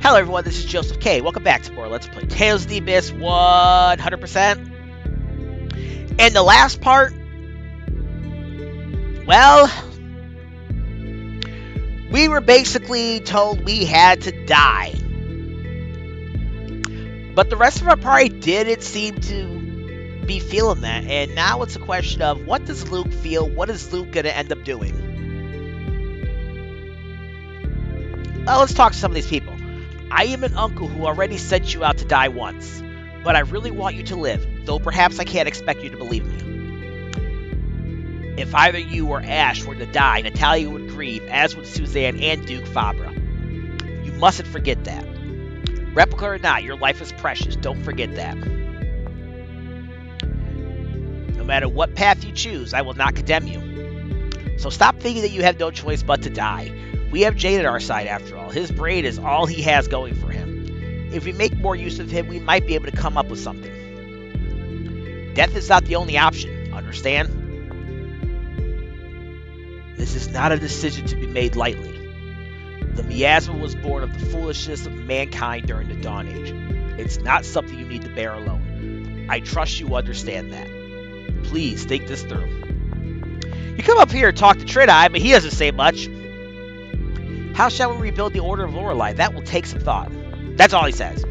Hello everyone, this is Joseph K. Welcome back to more Let's Play Tales of the Abyss 100%. And the last part, well, we were basically told we had to die. But the rest of our party didn't seem to be feeling that. And now it's a question of, what does Luke feel? What is Luke going to end up doing? Well, let's talk to some of these people. I am an uncle who already sent you out to die once, but I really want you to live, though perhaps I can't expect you to believe me. If either you or Asch were to die, Natalia would grieve, as would Suzanne and Duke Fabra. You mustn't forget that. Replica or not, your life is precious. Don't forget that. No matter what path you choose, I will not condemn you. So stop thinking that you have no choice but to die. We have Jade at our side after all. His brain is all he has going for him. If we make more use of him, we might be able to come up with something. Death is not the only option, understand? This is not a decision to be made lightly. The miasma was born of the foolishness of mankind during the Dawn Age. It's not something you need to bear alone. I trust you understand that. Please think this through. You come up here and talk to Trid-Eye, but he doesn't say much. How shall we rebuild the Order of Lorelei? That will take some thought. That's all he says.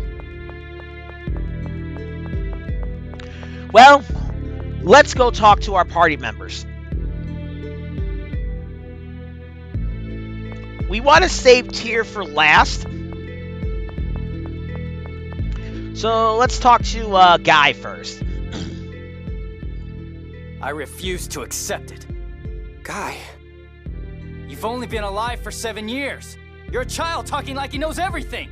Well, let's go talk to our party members. We want to save Tyr for last. So let's talk to Guy first. I refuse to accept it. Guy. You've only been alive for 7 years. You're a child talking like he knows everything.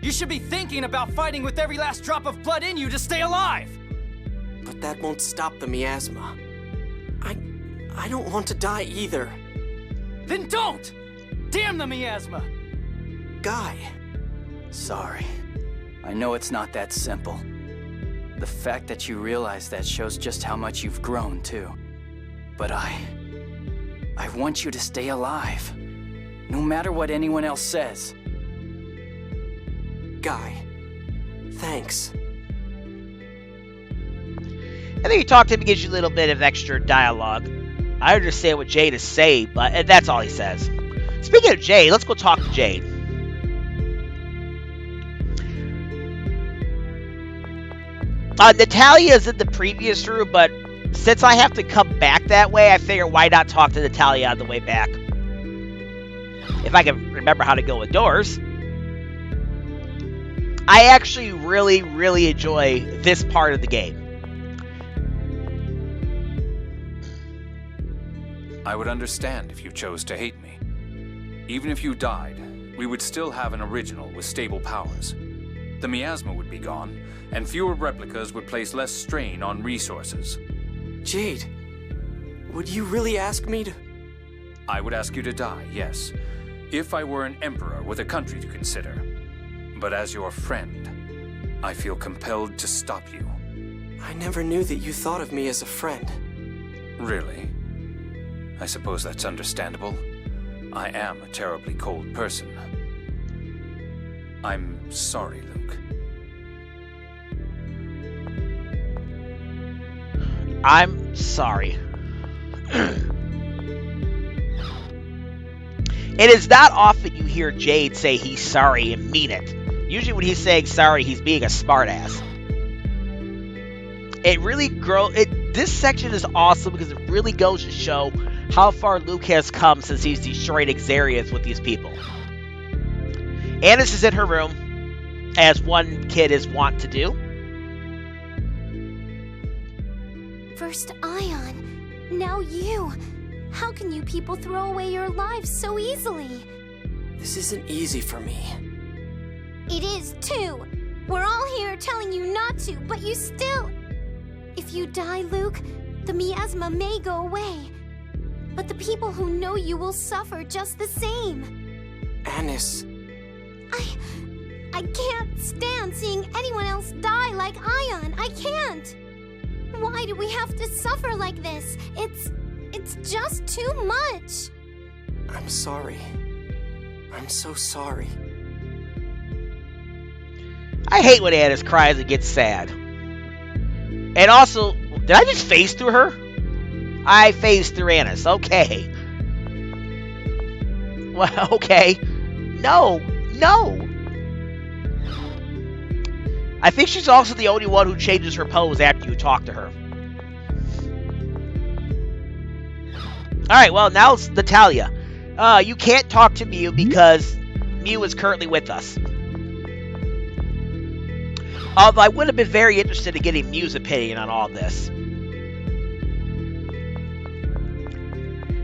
You should be thinking about fighting with every last drop of blood in you to stay alive. But that won't stop the miasma. I don't want to die either. Then don't! Damn the miasma! Guy. Sorry. I know it's not that simple. The fact that you realize that shows just how much you've grown, too. But I want you to stay alive, no matter what anyone else says. Guy, thanks. I think you talk to him, he gives you a little bit of extra dialogue. I understand what Jade is saying, but that's all he says. Speaking of Jade, let's go talk to Jade. Natalia's in the previous room, but since I have to come back that way, I figure why not talk to Natalia on the way back. If I can remember how to go indoors. I actually really, really enjoy this part of the game. I would understand if you chose to hate me. Even if you died, we would still have an original with stable powers. The miasma would be gone, and fewer replicas would place less strain on resources. Jade, would you really ask me to... I would ask you to die, yes, if I were an emperor with a country to consider. But as your friend, I feel compelled to stop you. I never knew that you thought of me as a friend. Really? I suppose that's understandable. I am a terribly cold person. I'm sorry, Luke. I'm sorry. It is not often you hear Jade say he's sorry and mean it. Usually when he's saying sorry, he's being a smartass. It really this section is awesome because it really goes to show how far Luke has come since he's destroyed Xarians with these people. Annis is in her room, as one kid is wont to do. First Ion, now you. How can you people throw away your lives so easily? This isn't easy for me. It is too. We're all here telling you not to, but you still... If you die, Luke, the miasma may go away. But the people who know you will suffer just the same. Annis. I can't stand seeing anyone else die like Ion. I can't. Why do we have to suffer like this? It's just too much. I'm sorry. I'm so sorry. I hate when Annis cries and gets sad. And also, did I just phase through her? I phased through Annis. Okay. Well, okay. No. I think she's also the only one who changes her pose after you talk to her. Alright, well, now it's Natalia. You can't talk to Mieu because Mieu is currently with us. Although I would have been very interested in getting Mieu's opinion on all this.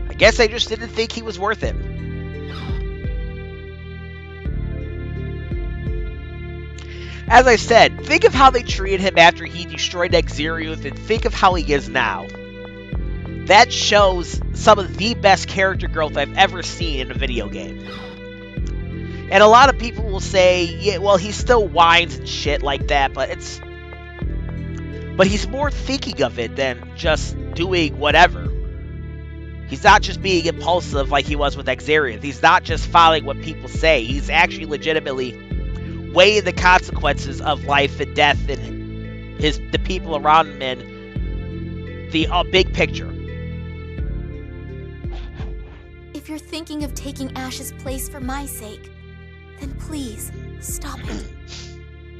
I guess I just didn't think he was worth it. As I said, think of how they treated him after he destroyed Exeriuth, and think of how he is now. That shows some of the best character growth I've ever seen in a video game. And a lot of people will say, yeah, well, he still whines and shit like that, but he's more thinking of it than just doing whatever. He's not just being impulsive like he was with Exeriuth. He's not just following what people say. He's actually legitimately weighing the consequences of life and death and the people around him and the big picture. If you're thinking of taking Ash's place for my sake, then please, stop it.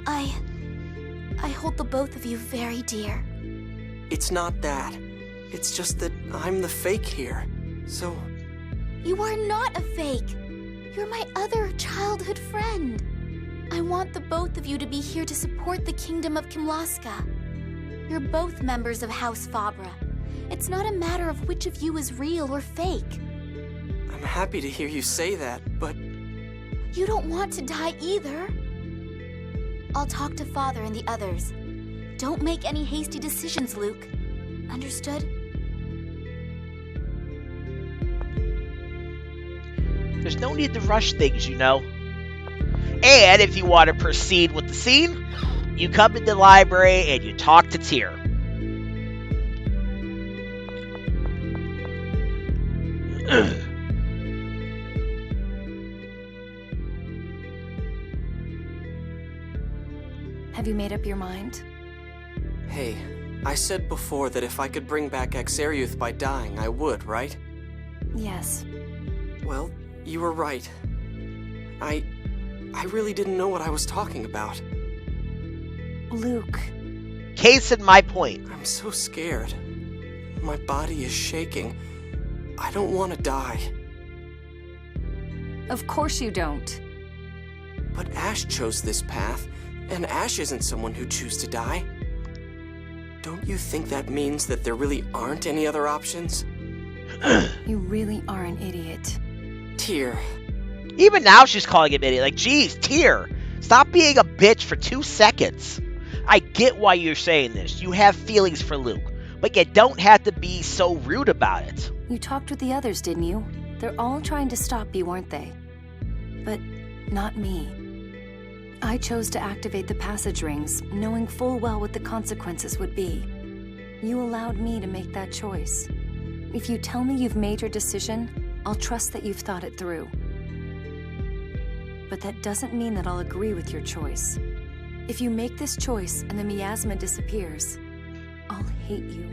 I hold the both of you very dear. It's not that. It's just that I'm the fake here, so... You are not a fake. You're my other childhood friend. I want the both of you to be here to support the kingdom of Kimlasca. You're both members of House Fabra. It's not a matter of which of you is real or fake. I'm happy to hear you say that, but... You don't want to die either. I'll talk to Father and the others. Don't make any hasty decisions, Luke. Understood? There's no need to rush things, you know. And if you want to proceed with the scene, you come into the library and you talk to Tyr. Have you made up your mind? Hey, I said before that if I could bring back Exeriuth by dying, I would, right? Yes. Well, you were right. I really didn't know what I was talking about. Luke. Case in my point. I'm so scared. My body is shaking. I don't want to die. Of course you don't. But Asch chose this path, and Asch isn't someone who chooses to die. Don't you think that means that there really aren't any other options? You really are an idiot. Tyr. Even now she's calling him idiot. Like, geez, Tyr, stop being a bitch for 2 seconds. I get why you're saying this. You have feelings for Luke, but you don't have to be so rude about it. You talked with the others, didn't you? They're all trying to stop you, weren't they? But not me. I chose to activate the passage rings, knowing full well what the consequences would be. You allowed me to make that choice. If you tell me you've made your decision, I'll trust that you've thought it through. But that doesn't mean that I'll agree with your choice. If you make this choice and the miasma disappears, I'll hate you.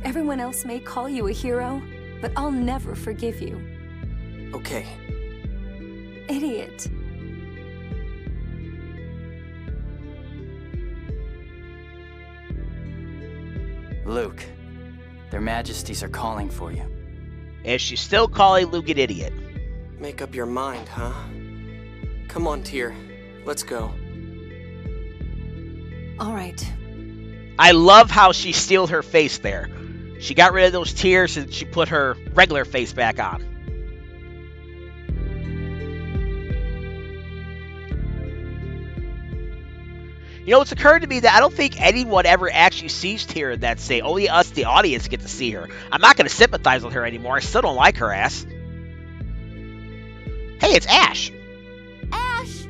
Everyone else may call you a hero, but I'll never forgive you. Okay. Idiot. Luke, their majesties are calling for you. And she's still calling Luke an idiot. Make up your mind, huh? Come on, Tyr. Let's go. All right. I love how she sealed her face there. She got rid of those tears and she put her regular face back on. You know, it's occurred to me that I don't think anyone ever actually sees Tyr in that scene. Only us, the audience, get to see her. I'm not going to sympathize with her anymore. I still don't like her ass. Hey, it's Asch. Asch!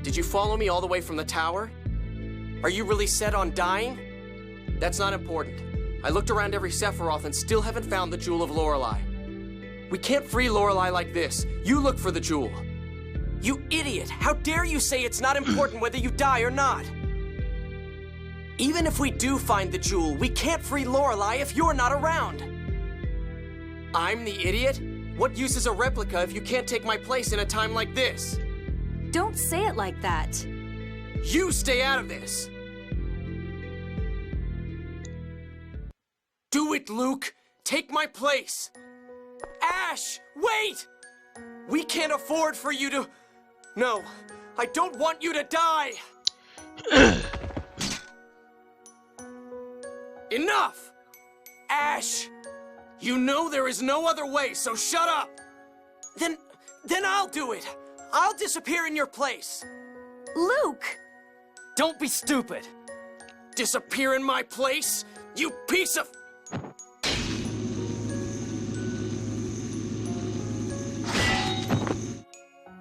Did you follow me all the way from the tower? Are you really set on dying? That's not important. I looked around every Sephiroth and still haven't found the Jewel of Lorelei. We can't free Lorelei like this. You look for the jewel. You idiot! How dare you say it's not important whether you die or not? Even if we do find the jewel, we can't free Lorelei if you're not around. I'm the idiot? What use is a replica if you can't take my place in a time like this? Don't say it like that. You stay out of this! Do it, Luke! Take my place! Asch! Wait! We can't afford for you to... No, I don't want you to die! Enough! Asch! You know there is no other way, so shut up! Then I'll do it! I'll disappear in your place! Luke! Don't be stupid! Disappear in my place? You piece of...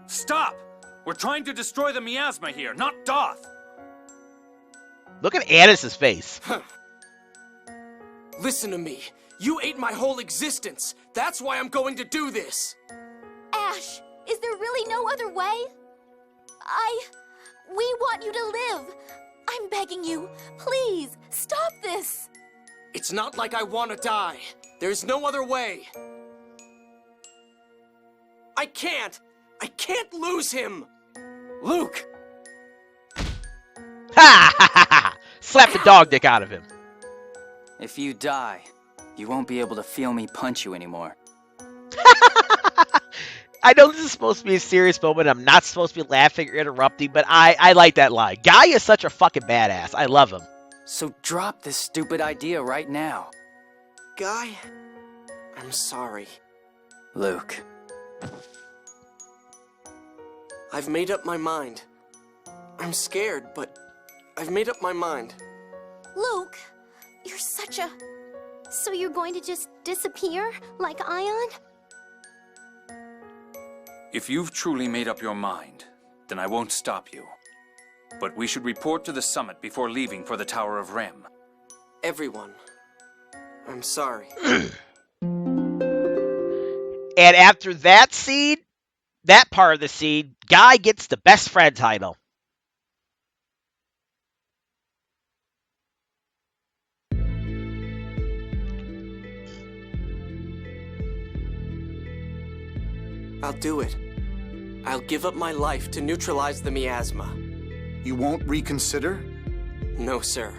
Stop! We're trying to destroy the miasma here, not Doth. Look at Anis's face. Listen to me. You ate my whole existence. That's why I'm going to do this. Asch, is there really no other way? We want you to live. I'm begging you, please, stop this. It's not like I want to die. There's no other way. I can't lose him. Luke! Ha ha ha ha! Slap the dog dick out of him. If you die, you won't be able to feel me punch you anymore. I know this is supposed to be a serious moment. I'm not supposed to be laughing or interrupting, but I like that line. Guy is such a fucking badass. I love him. So drop this stupid idea right now. Guy, I'm sorry. Luke. I've made up my mind. I'm scared, but I've made up my mind. Luke, you're such a... So you're going to just disappear, like Ion? If you've truly made up your mind, then I won't stop you. But we should report to the summit before leaving for the Tower of Rem. Everyone, I'm sorry. And after that scene, that part of the scene, Guy gets the best friend title. I'll do it. I'll give up my life to neutralize the miasma. You won't reconsider? No, sir.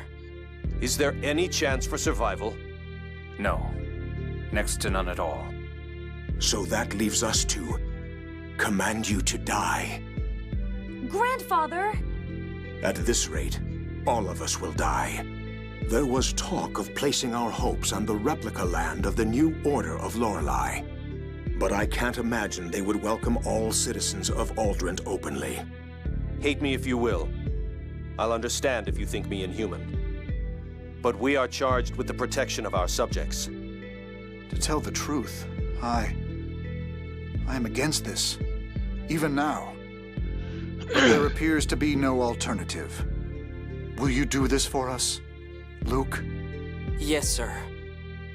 Is there any chance for survival? No. Next to none at all. So that leaves us to command you to die. Grandfather! At this rate, all of us will die. There was talk of placing our hopes on the replica land of the new Order of Lorelei. But I can't imagine they would welcome all citizens of Auldrant openly. Hate me if you will. I'll understand if you think me inhuman. But we are charged with the protection of our subjects. To tell the truth, I am against this, even now. But there appears to be no alternative. Will you do this for us, Luke? Yes, sir.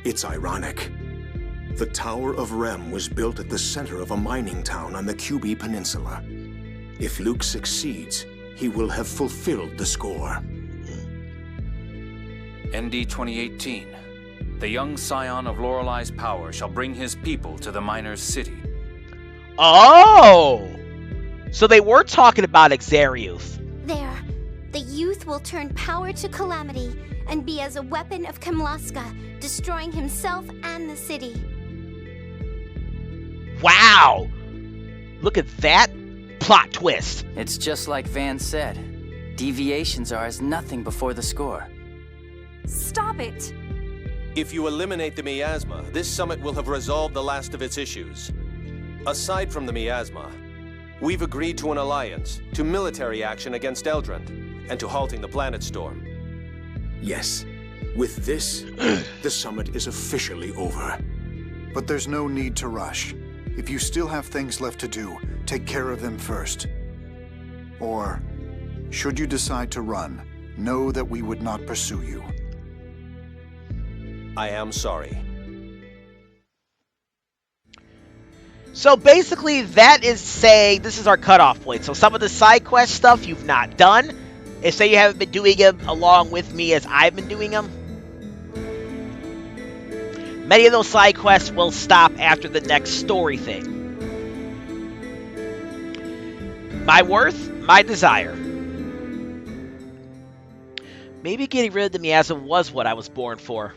It's ironic. The Tower of Rem was built at the center of a mining town on the QB Peninsula. If Luke succeeds, he will have fulfilled the score. ND 2018. The young scion of Lorelei's power shall bring his people to the miner's city. Oh! So they were talking about Exariuth. There. The youth will turn power to calamity and be as a weapon of Kimlasca, destroying himself and the city. Wow! Look at that plot twist. It's just like Van said. Deviations are as nothing before the score. Stop it! If you eliminate the miasma, this summit will have resolved the last of its issues. Aside from the miasma, we've agreed to an alliance, to military action against Auldrant, and to halting the planet storm. Yes. With this, the summit is officially over. But there's no need to rush. If you still have things left to do, take care of them first. Or, should you decide to run, know that we would not pursue you. I am sorry. So basically, that is saying this is our cutoff point. So some of the side quest stuff you've not done. If say you haven't been doing them along with me as I've been doing them. Many of those side quests will stop after the next story thing. My worth, my desire. Maybe getting rid of the miasma was what I was born for.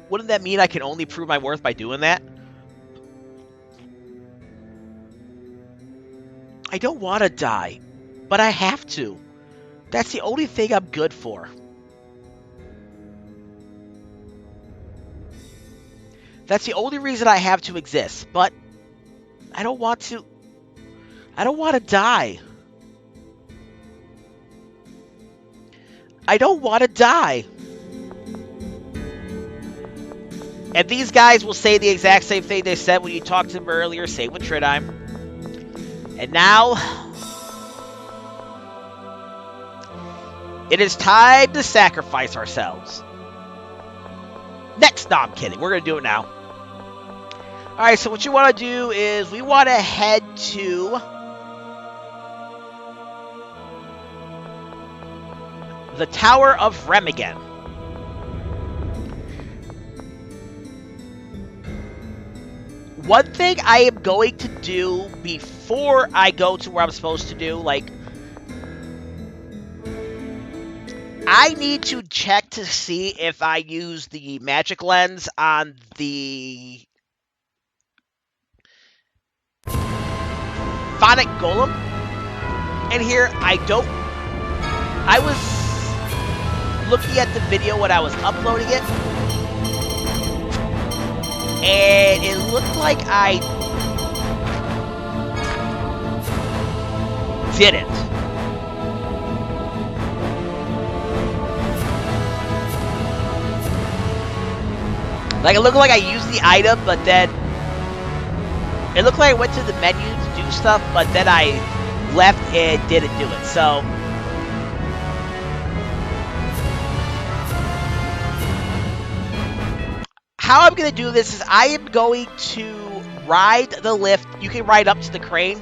Wouldn't that mean I can only prove my worth by doing that? I don't want to die, but I have to. That's the only thing I'm good for. That's the only reason I have to exist, but I don't want to. I don't want to die. I don't want to die. And these guys will say the exact same thing they said when you talked to them earlier, same with Tridime. And now, it is time to sacrifice ourselves. Next, no, I'm kidding. We're going to do it now. Alright, so what you want to do is we want to head to the Tower of Rem again. One thing I am going to do before I go to where I'm supposed to do, like, I need to check to see if I use the magic lens on the phonic golem. And here, I don't. I was looking at the video when I was uploading it, and it looked like I didn't. Like, it looked like I used the item, but then it looked like I went to the menu to do stuff, but then I left and didn't do it. So how I'm going to do this is I am going to ride the lift. You can ride up to the crane.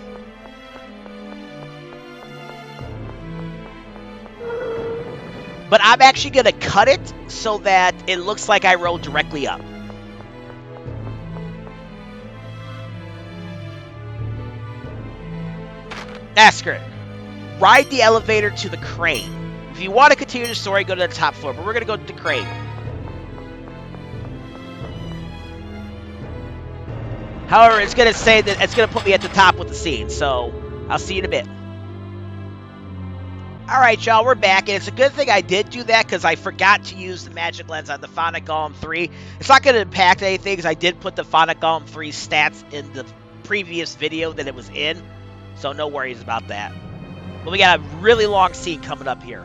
But I'm actually going to cut it so that it looks like I rode directly up. Ask her. Ride the elevator to the crane. If you want to continue the story, go to the top floor. But we're going to go to the crane. However, it's going to say that it's going to put me at the top with the scene. So, I'll see you in a bit. Alright, y'all, we're back. And it's a good thing I did do that because I forgot to use the magic lens on the Phonic Golem 3. It's not going to impact anything because I did put the Phonic Golem 3 stats in the previous video that it was in. So no worries about that. But we got a really long scene coming up here.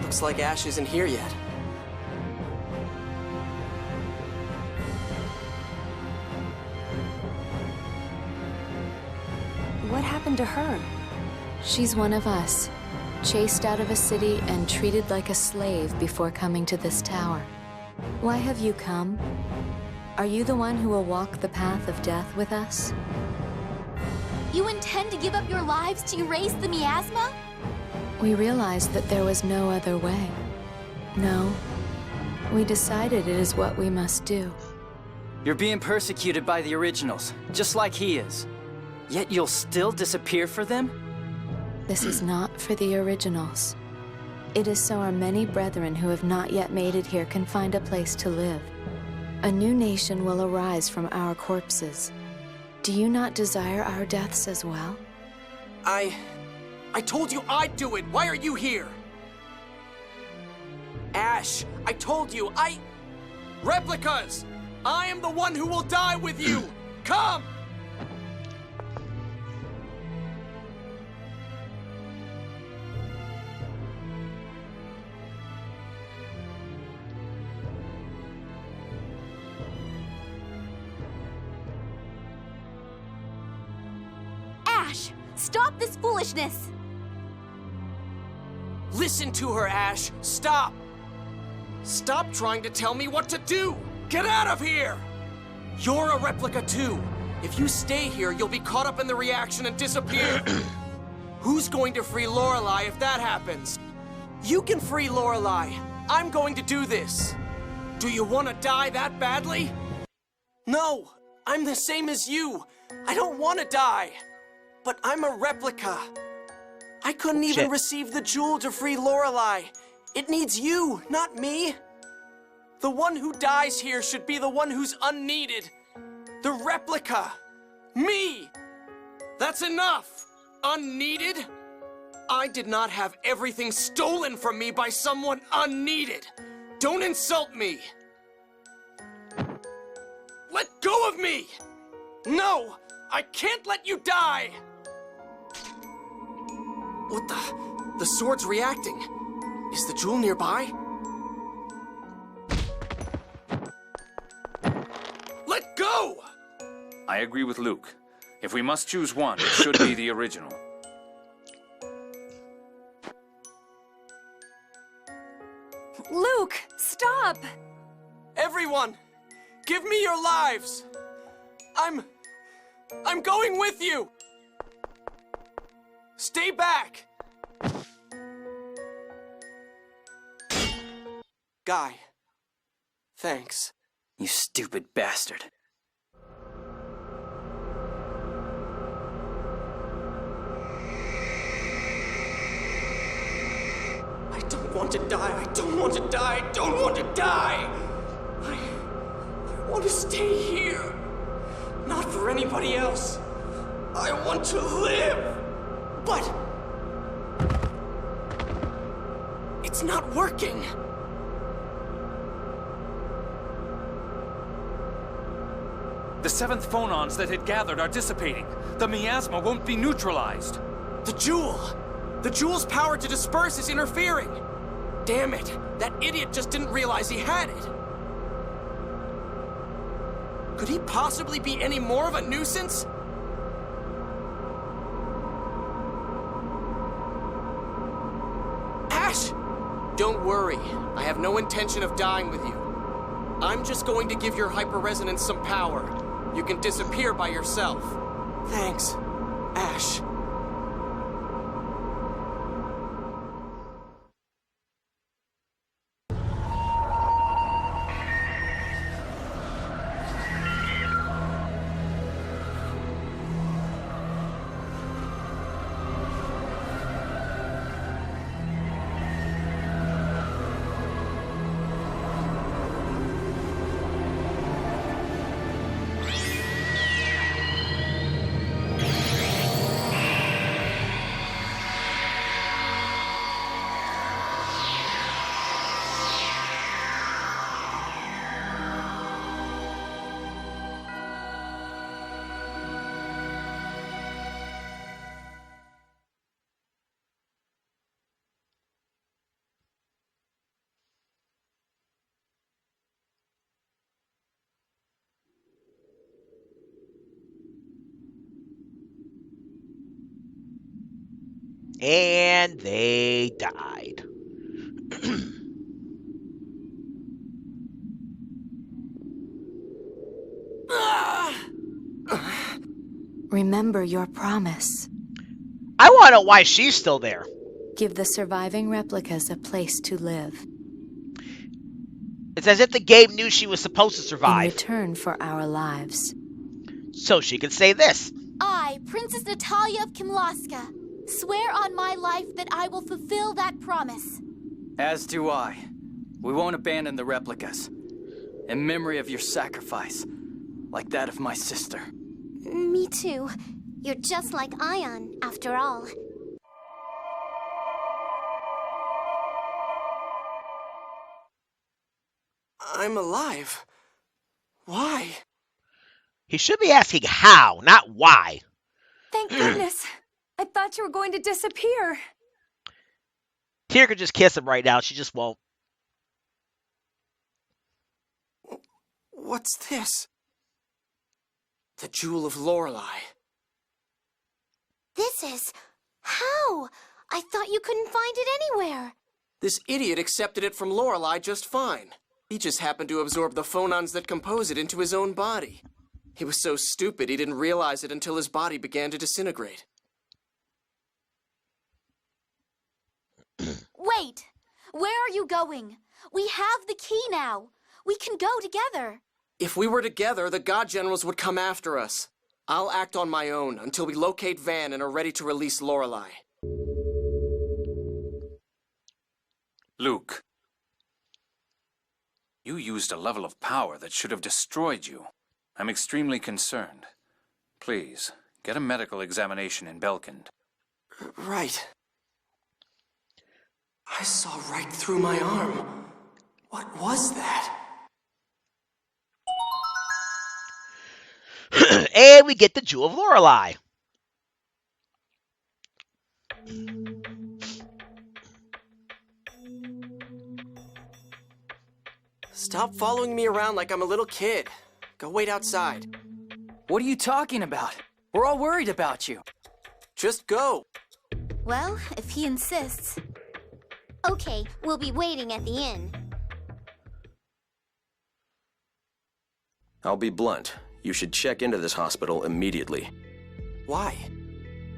Looks like Asch isn't here yet. What happened to her? She's one of us, chased out of a city and treated like a slave before coming to this tower. Why have you come? Are you the one who will walk the path of death with us? You intend to give up your lives to erase the miasma? We realized that there was no other way. No. We decided it is what we must do. You're being persecuted by the originals, just like he is. Yet you'll still disappear for them? This is not for the originals. It is so our many brethren who have not yet made it here can find a place to live. A new nation will arise from our corpses. Do you not desire our deaths as well? I told you I'd do it! Why are you here? Asch, I told you, Replicas! I am the one who will die with you! Come! Asch! Stop this foolishness! Listen to her, Asch. Stop! Stop trying to tell me what to do! Get out of here! You're a replica too. If you stay here, you'll be caught up in the reaction and disappear. Who's going to free Lorelei if that happens? You can free Lorelei. I'm going to do this. Do you want to die that badly? No, I'm the same as you. I don't want to die. But I'm a replica. I couldn't even receive the jewel to free Lorelei. It needs you, not me. The one who dies here should be the one who's unneeded. The replica. Me. That's enough. Unneeded? I did not have everything stolen from me by someone unneeded. Don't insult me. Let go of me. No, I can't let you die. What the? The sword's reacting. Is the jewel nearby? Let go! I agree with Luke. If we must choose one, it should be the original. Luke, stop! Everyone, give me your lives! I'm going with you! Stay back! Guy, thanks. You stupid bastard. I don't want to die, I don't want to die, I don't want to die! I want to stay here. Not for anybody else. I want to live! But... it's not working! The 7th fonons that had gathered are dissipating. The miasma won't be neutralized. The jewel! The jewel's power to disperse is interfering! Damn it! That idiot just didn't realize he had it! Could he possibly be any more of a nuisance? Asch! Don't worry. I have no intention of dying with you. I'm just going to give your hyperresonance some power. You can disappear by yourself. Thanks, Asch. And they died. Remember your promise. I want to know why she's still there. Give the surviving replicas a place to live. It's as if the game knew she was supposed to In survive. return for our lives. So she can say this. I, Princess Natalia of Kimlasca, swear on my life that I will fulfill that promise. As do I. We won't abandon the replicas. In memory of your sacrifice, like that of my sister. Me too. You're just like Ion, after all. I'm alive. Why? He should be asking how, not why. Thank goodness. I thought you were going to disappear. Tyr could just kiss him right now. She just won't. What's this? The Jewel of Lorelei. pieces. How? I thought you couldn't find it anywhere. This idiot accepted it from Lorelei just fine. He just happened to absorb the fonons that compose it into his own body. He was so stupid he didn't realize it until his body began to disintegrate. Wait! Where are you going? We have the key now. We can go together. If we were together, the God Generals would come after us. I'll act on my own until we locate Van and are ready to release Lorelei. Luke, you used a level of power that should have destroyed you. I'm extremely concerned. Please, get a medical examination in Belkind. Right. I saw right through my arm. What was that? And we get the Jewel of Lorelei. Stop following me around like I'm a little kid. Go wait outside. What are you talking about? We're all worried about you. Just go. Well, if he insists. Okay, we'll be waiting at the inn. I'll be blunt. You should check into this hospital immediately. Why?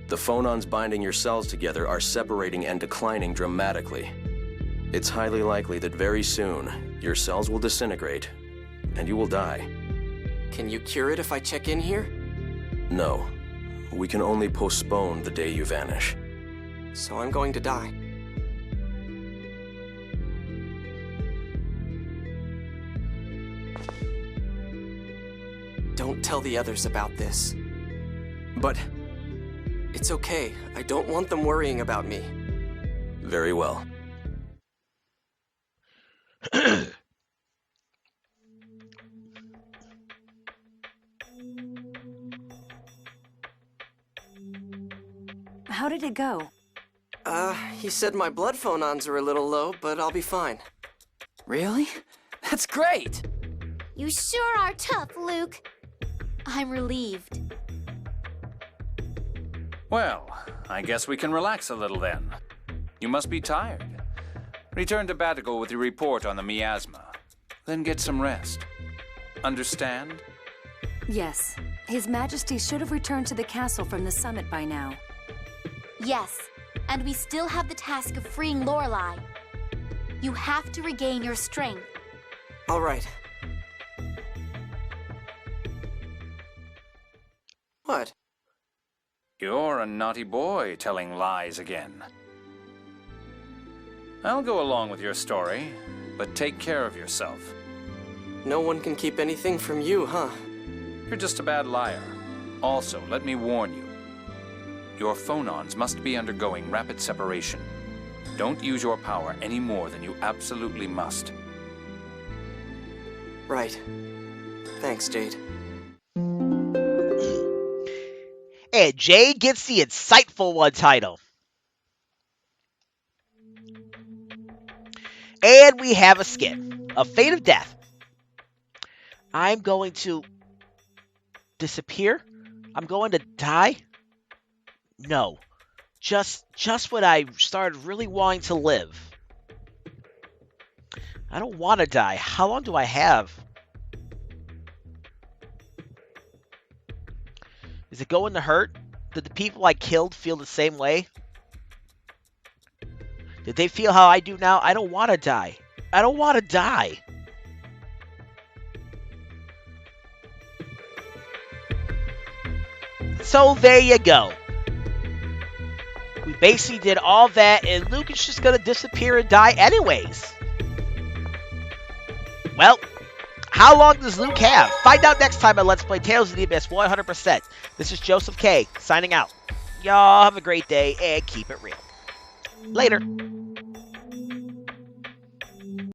The fonons binding your cells together are separating and declining dramatically. It's highly likely that very soon, your cells will disintegrate, and you will die. Can you cure it if I check in here? No. We can only postpone the day you vanish. So I'm going to die. Don't tell the others about this. But... It's okay. I don't want them worrying about me. Very well. How did it go? He said my blood fonons are a little low, but I'll be fine. Really? That's great! You sure are tough, Luke. I'm relieved. Well, I guess we can relax a little then. You must be tired. Return to Batigal with your report on the miasma. Then get some rest. Understand? Yes. His Majesty should have returned to the castle from the summit by now. Yes, and we still have the task of freeing Lorelei. You have to regain your strength. All right. What? You're a naughty boy telling lies again. I'll go along with your story, but take care of yourself. No one can keep anything from you, huh? You're just a bad liar. Also, let me warn you. Your fonons must be undergoing rapid separation. Don't use your power any more than you absolutely must. Right. Thanks, Jade. And Jade gets the insightful one title. And we have a skin. A fate of death. I'm going to disappear? I'm going to die? No. Just when I started really wanting to live. I don't want to die. How long do I have? Is it going to hurt? Did the people I killed feel the same way? Did they feel how I do now? I don't want to die. I don't want to die. So there you go. We basically did all that, and Luke is just going to disappear and die anyways. Well, how long does Luke have? Find out next time on Let's Play Tales of the Abyss 100%. This is Joseph K, signing out. Y'all have a great day, and keep it real. Later.